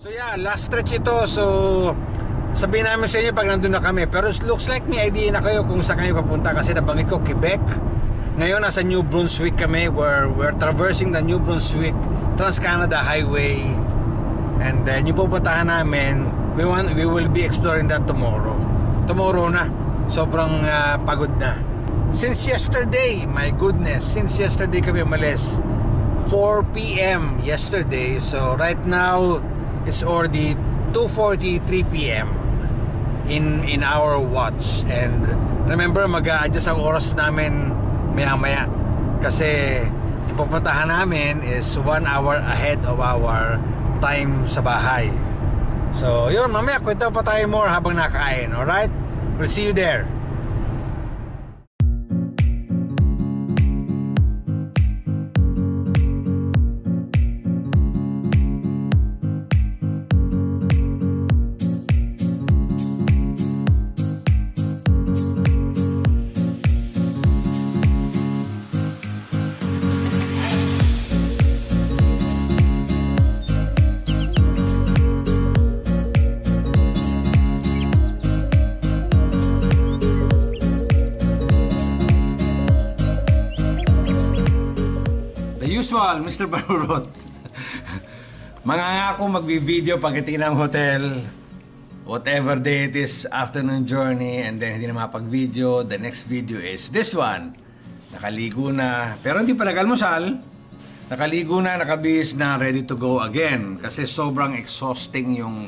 So yeah, last stretch ito. So sabihin namin sa inyo pag nandun na kami. Pero it looks like may idea na kayo kung saan kayo papunta. Kasi nabanggit ko Quebec. Ngayon nasa New Brunswick kami. We're traversing the New Brunswick Trans-Canada Highway. And then yung pupuntahan namin, we will be exploring that tomorrow. Tomorrow na. Sobrang pagod na. Since yesterday, my goodness, since yesterday kami umalis. 4 p.m. yesterday. So right now it's already 2:43 p.m. in our watch. And remember, mag-a-adjust ang oras namin maya-maya kasi pupuntahan namin is 1 hour ahead of our time sa bahay. So yun, mamaya kwento pa tayo more habang nakain. Alright? We'll see you there. Usual, Mr. Barurot. Mangangako magbi-video pagdating ng hotel, whatever day it is, afternoon journey, and then hindi na mapag-video. The next video is this one. Nakaligo na, pero hindi pa nag-almusal. Nakaligo na, nakabihis na, ready to go again. Kasi sobrang exhausting yung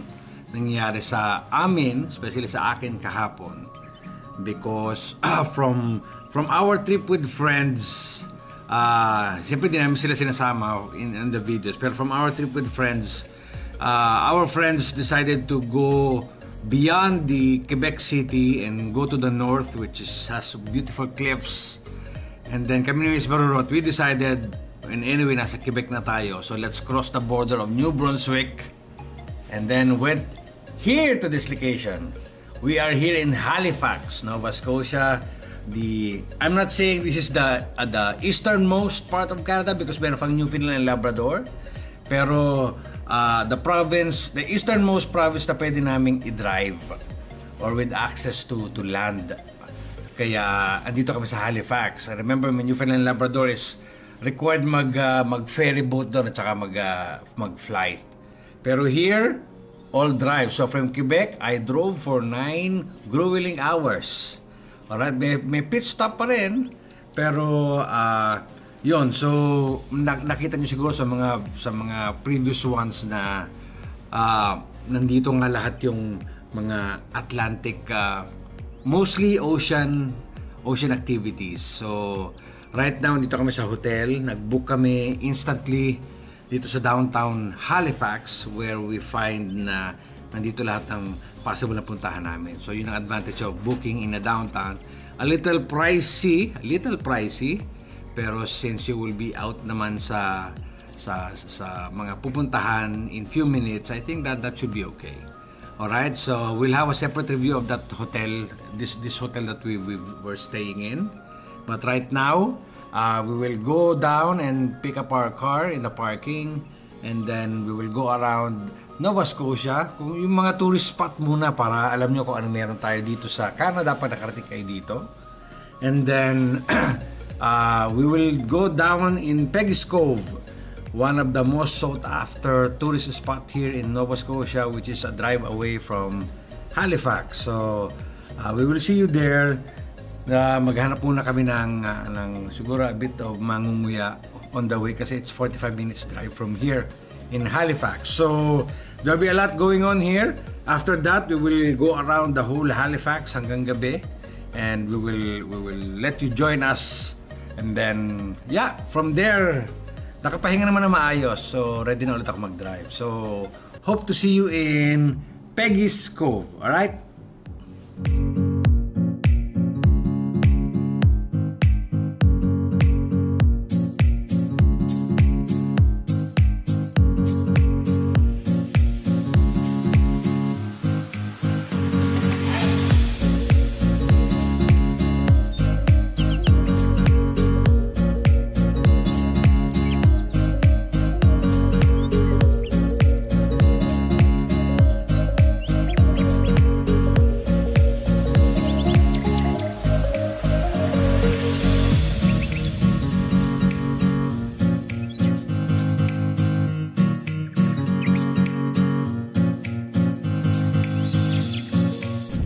nangyari sa amin, especially sa akin kahapon. Because from our trip with friends, siyempre din namin sila sinasama in the videos, pero from our trip with friends, our friends decided to go beyond the Quebec City and go to the north, which has beautiful cliffs. And then kami ni Miss Barurot, we decided, and anyway nasa Quebec na tayo, so let's cross the border of New Brunswick and then went here to this location. We are here in Halifax, Nova Scotia. I'm not saying this is the easternmost part of Canada because meron pang Newfoundland and Labrador, pero the easternmost province na pwede naming i-drive or with access to land. Kaya andito kami sa Halifax. Remember, Newfoundland and Labrador is required mag ferry boat doon at saka mag-flight. Pero here, all drive. So from Quebec, I drove for 9 grueling hours. Alright, may pit stop pa rin, pero yun, so nakita nyo siguro sa mga previous ones na nandito nga lahat yung mga Atlantic, mostly ocean activities. So right now dito kami sa hotel, nag-book kami instantly dito sa downtown Halifax, where we find na nandito lahat ng possible na puntahan namin. So yun ang advantage of booking in a downtown. A little pricey, pero since you will be out naman sa mga pupuntahan in few minutes, I think that should be okay. Alright, so we'll have a separate review of that hotel, this hotel that we were staying in. But right now, we will go down and pick up our car in the parking, and then we will go around Nova Scotia, kung yung mga tourist spot muna para alam nyo kung ano meron tayo dito sa Canada pag nakarating kayo dito. And then we will go down in Peggy's Cove, one of the most sought after tourist spot here in Nova Scotia, which is a drive away from Halifax. So we will see you there. Maghanap muna kami ng siguro a bit of mangumuya on the way kasi it's 45 minutes drive from here in Halifax. So there'll be a lot going on here. After that, we will go around the whole Halifax hanggang gabi, and we will let you join us. And then yeah, from there nakapahinga naman na maayos. So ready na ulit ako mag-drive. So hope to see you in Peggy's Cove. All right?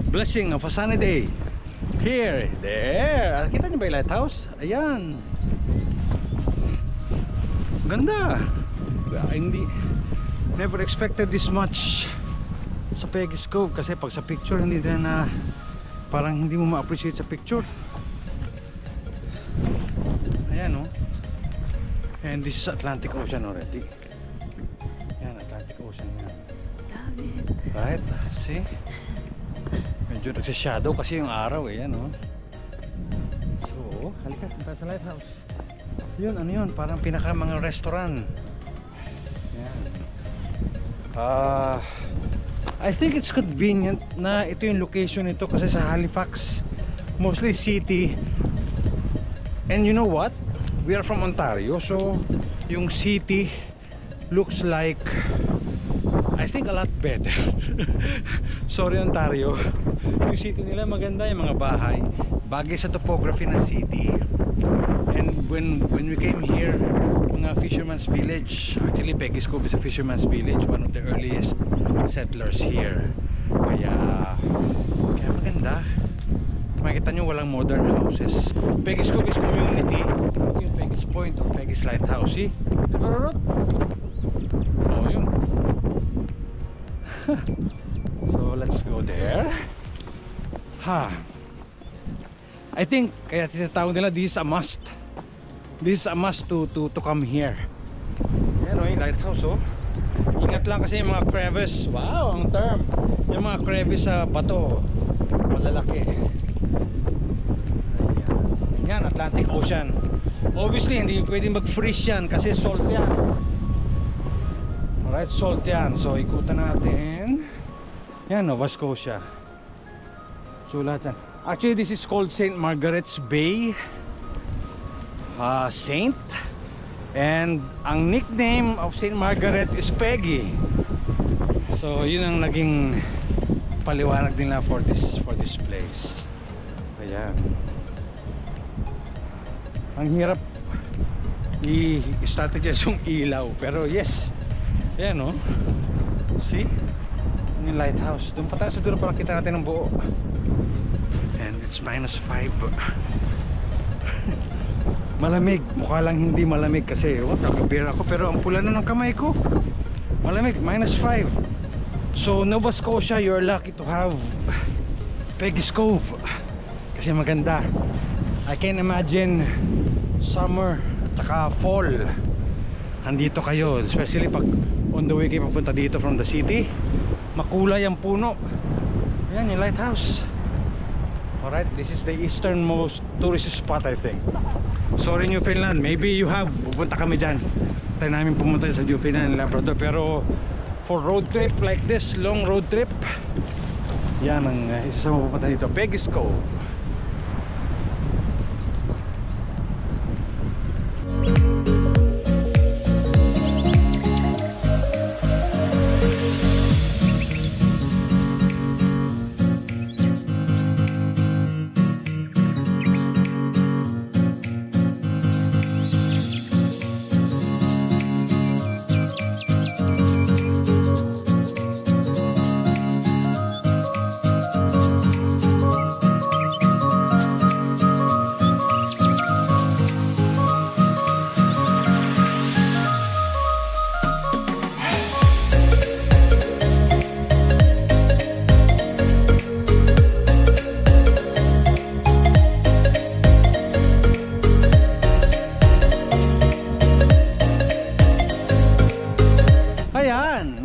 blessing of a sunny day here, there. Kita niyo ba yung lighthouse? Ayan, ganda. Hindi, never expected this much sa Peggy's Cove, kasi pag sa picture hindi na parang hindi mo ma-appreciate sa picture. Ayan, oh. And this is Atlantic Ocean already. Ayan, Atlantic Ocean yan. Right, see? Medyo nagsashadow kasi yung araw eh, yan, oh. So, halika, punta sa lighthouse. Yun, ano yun? Parang pinaka mga restaurant. Yan. I think it's convenient na ito yung location nito, kasi sa Halifax, mostly city. And you know what? We are from Ontario, so yung city looks like, I think, a lot better. Sorry Ontario. Yung city nila maganda, yung mga bahay, bagay sa topography ng city. And when we came here, mga fisherman's village, actually Peggy's Cove is a fisherman's village, one of the earliest settlers here. Kaya maganda. Makikita nyo walang modern houses. Peggy's Cove is community. Yung Peggy's Point or Peggy's Lighthouse, see? Oh, yun. So let's go there. I think kaya tinatawag nila this is a must. This is a must to come here. Yan, yung lighthouse, oh. Ingat lang kasi yung mga crevice. Wow, ang term. Yung mga crevice sa bato, malalaki. Yan, Atlantic Ocean. Obviously hindi pwedeng mag-freeze yan kasi salt yan. Alright, salt yan. So ikutan natin. Yan, Nova Scotia. So lahat yan. Actually this is called St. Margaret's Bay. Saint. And ang nickname of St. Margaret is Peggy. So yun ang naging paliwanag nila for this place. Ayan. Ang hirap i-strategize yung ilaw, pero yes. Ayan, no? See? Yung lighthouse. Doon pa tayo sa dulo para kita natin ng buo. And it's -5. Malamig. Mukha lang hindi malamig kasi nag-beer ako, pero ang pula na ng kamay ko. Malamig, -5. So Nova Scotia, you're lucky to have Peggy's Cove kasi maganda. I can imagine summer at saka fall andito kayo, especially pag on the way kayo papunta dito from the city. Makulay ang puno. Yan yung lighthouse. Alright, this is the easternmost tourist spot, I think. Sorry Newfoundland, maybe you have, pupunta kami dyan. Tayo namin pumunta sa Newfoundland, Labrador. Pero for road trip like this, long road trip, yan ang isa sa mapupunta dito, Peggy's Cove.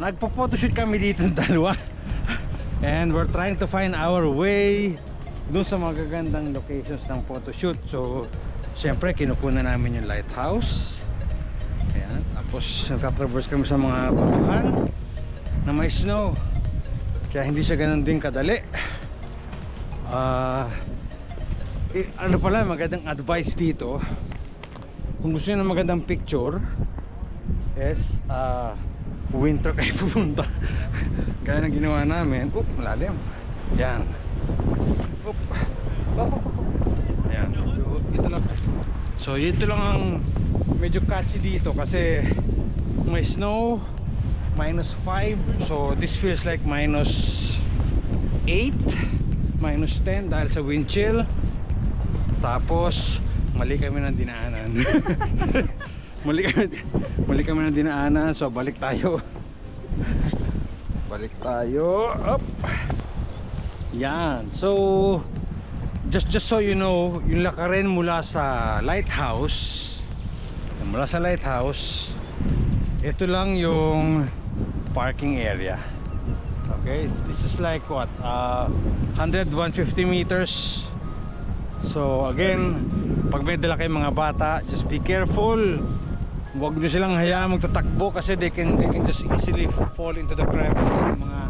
Nagpo-photoshoot kami dito ng dalawa. And we're trying to find our way doon sa magagandang locations ng photoshoot. So syempre kinukunan namin yung lighthouse. Ayan. Tapos nagtatraverse kami sa mga batuhan na may snow, kaya hindi siya ganun din kadali. Ano pala, magandang advice dito, kung gusto nyo ng magandang picture is winter kayo pumunta. Kaya na ginawa namin. Malalim. Yan. Ayan. So ito lang ang medyo catchy dito kasi may snow, -5. So this feels like -8. -10 dahil sa wind chill. Tapos mali kami ng dinaanan. mali kami ng dinaanan, so balik tayo. Balik tayo. Up. Yan. So just so you know, yung lakarin mula sa lighthouse, ito lang yung parking area. Okay, this is like what, 100-150 meters. So again, pag may dala kayong mga bata, just be careful. Huwag nyo silang hayaan magtatakbo kasi they can just easily fall into the crevice. Mga,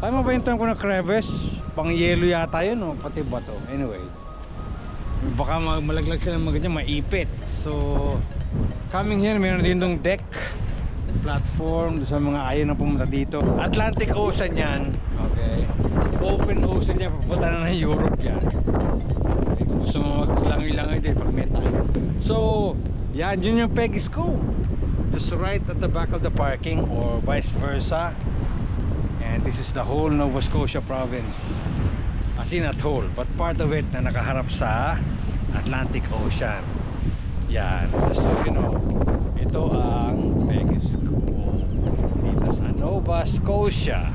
tama ba yung term ko na crevice? Pang yelo yata yun, o pati bato. Anyway, baka malaglag sila mga ganyan, maipit. So coming here, mayroon din itong deck platform sa mga ayaw na pumunta dito. Atlantic Ocean yan. Okay, open ocean yan, papunta na ng Europe yan. Okay, kung gusto mo maglangoy-langoy din pag may time. So yan, yun yung Peggy's Cove, just right at the back of the parking, or vice versa. And this is the whole Nova Scotia province, as in at whole, but part of it na nakaharap sa Atlantic Ocean. Yan, so you know, ito ang Peggy's Cove dito sa Nova Scotia.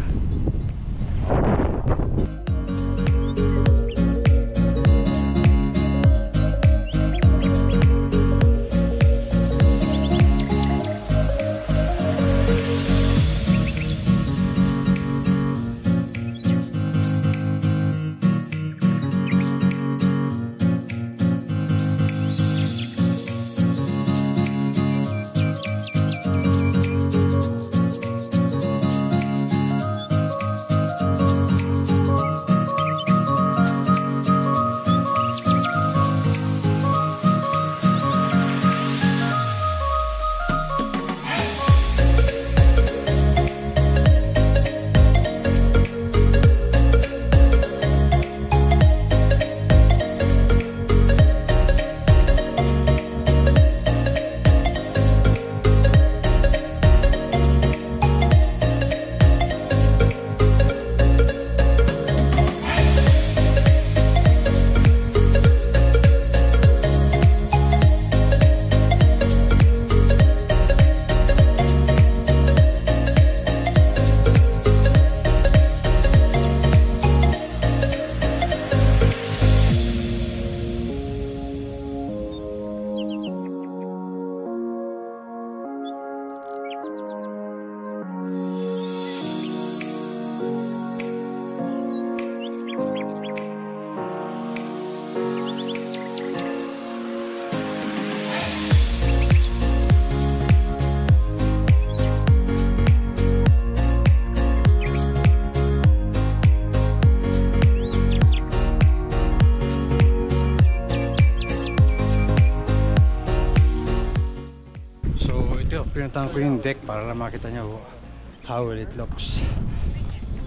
Pinuntahan ko yung deck para makita nyo how well it looks.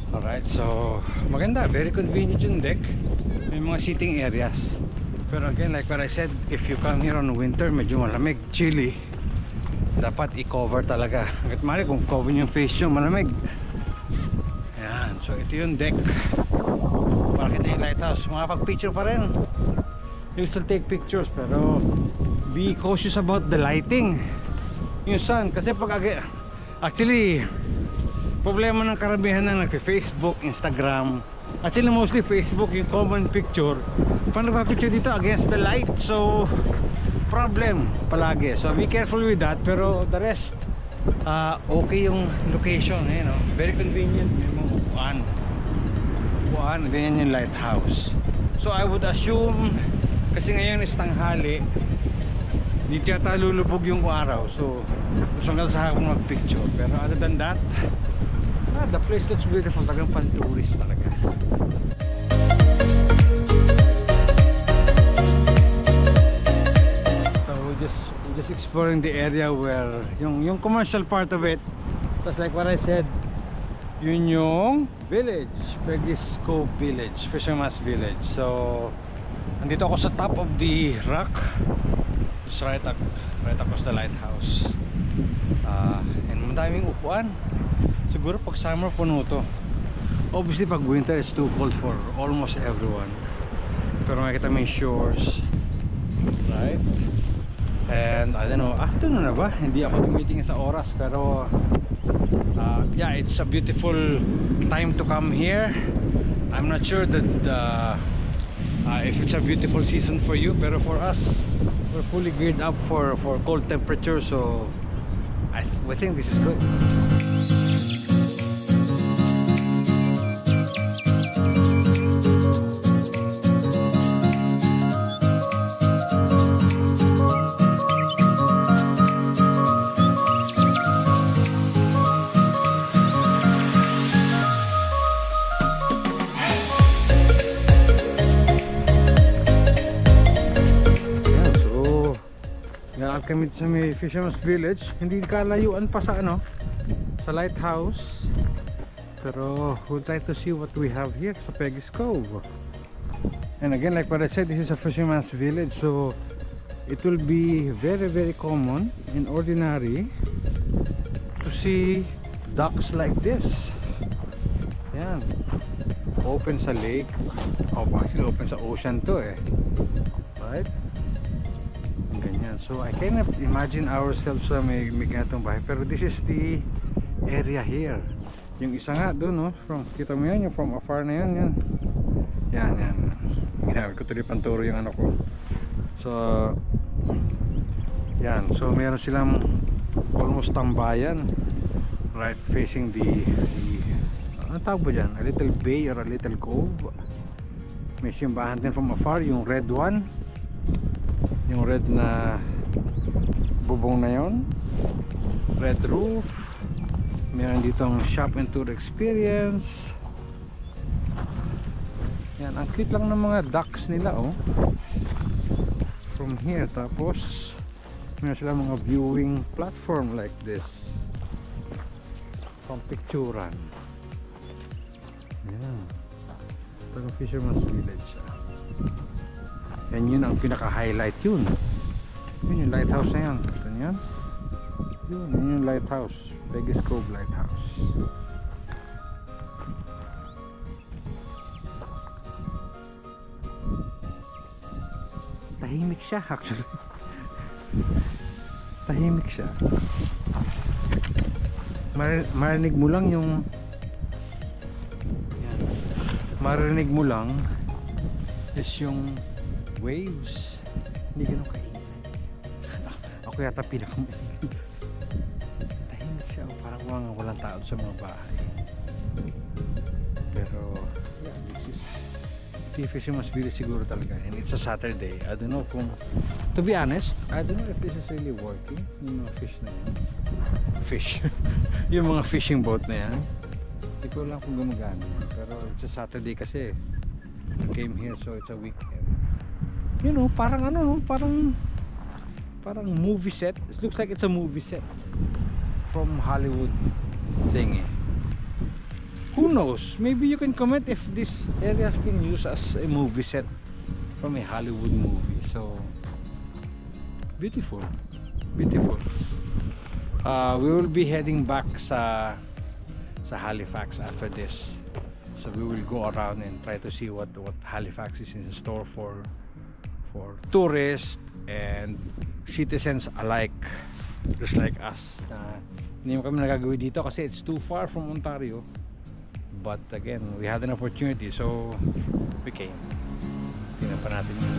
Alright, so maganda, very convenient yung deck. May mga seating areas. Pero again, like what I said, if you come here on winter, medyo malamig, chilly, dapat i-cover talaga. Hanggat maaari, kung cover yung face nyo, malamig. Ayan, so ito yung deck para kita yung lighthouse. Makapag-picture pa rin. You still take pictures, pero be cautious about the lighting, yung sun, kasi pag actually problema ng karamihan na nagpe-Facebook, Instagram, actually mostly Facebook, yung common picture, pag nagpa-picture dito against the light, so problem palagi. So be careful with that, pero the rest okay yung location, you know, very convenient. May mga upuan, ganyan yung lighthouse. So I would assume, kasi ngayon is tanghali, dito yata lulubog yung araw, so gusto nga sa akong mag-picture. Pero other than that, the place looks beautiful. Talagang pan-tourist talaga. So we're just exploring the area where yung commercial part of it, just like what I said, yun yung village, Peggy's Cove Village, Fisherman's Village. So nandito ako sa top of the rock, just right across the lighthouse. And madaming upuan. Siguro pag summer puno to. Obviously pag winter it's too cold for almost everyone. Pero makikita mo yung shores, right? And I don't know, afternoon na ba? Hindi ako meeting sa oras, pero yeah, it's a beautiful time to come here. I'm not sure that if it's a beautiful season for you, pero for us, we're fully geared up for cold temperatures, so we think this is good. Kami sa may Fisherman's Village, hindi kalayuan pa sa ano, sa lighthouse, pero we'll try to see what we have here sa Peggy's Cove. And again, like what I said, this is a Fisherman's Village, so it will be very very common and ordinary to see ducks like this. Yan, open sa lake, actually open sa ocean to right? Ganyan. So I cannot imagine ourselves sa may ganitong bahay, pero this is the area here. Yung isa nga doon, no? Kita mo yan, yung from afar na yan. Yan. Ginamit ko tuloy panturo yung ano ko. So yan, so meron silang almost tambayan right facing the ano tawag ba dyan? A little bay or a little cove. May simbahan din from afar, yung red one, yung red na bubong na yon, red roof. Meron ditong shop and tour experience. Yan, ang cute lang ng mga ducks nila from here. Tapos meron sila mga viewing platform like this from picturan. Yan, pero Fisherman's Village. Yan, yun ang pinaka-highlight yun. Yun yung lighthouse na yan. Ito yan. Yun yung lighthouse. Peggy's Cove Lighthouse. Tahimik siya actually. Tahimik siya. Marinig mo lang yung yan. Marinig mo lang is yung waves. Hindi ganun kaingay. Ako yata pinakamaingay. Tahimik siya, parang mga walang tao sa mga bahay. Pero yeah, this is the Fisherman's Village siguro talaga, and it's a Saturday. I don't know kung, to be honest, I don't know if this is really working. Yung mga fish na yan, yung mga fishing boat na yan, hindi ko lang kung gumagana. Pero it's a Saturday kasi I came here, so it's a weekend. You know, parang ano, parang movie set. It looks like it's a movie set from Hollywood thing. Who knows? Maybe you can comment if this area has been used as a movie set from a Hollywood movie. So beautiful. We will be heading back sa Halifax after this. So we will go around and try to see what Halifax is in store for tourists and citizens alike, just like us. Hindi mo kami nagagawin dito kasi it's too far from Ontario, but again, we had an opportunity, so we came. Tingnan pa natin yung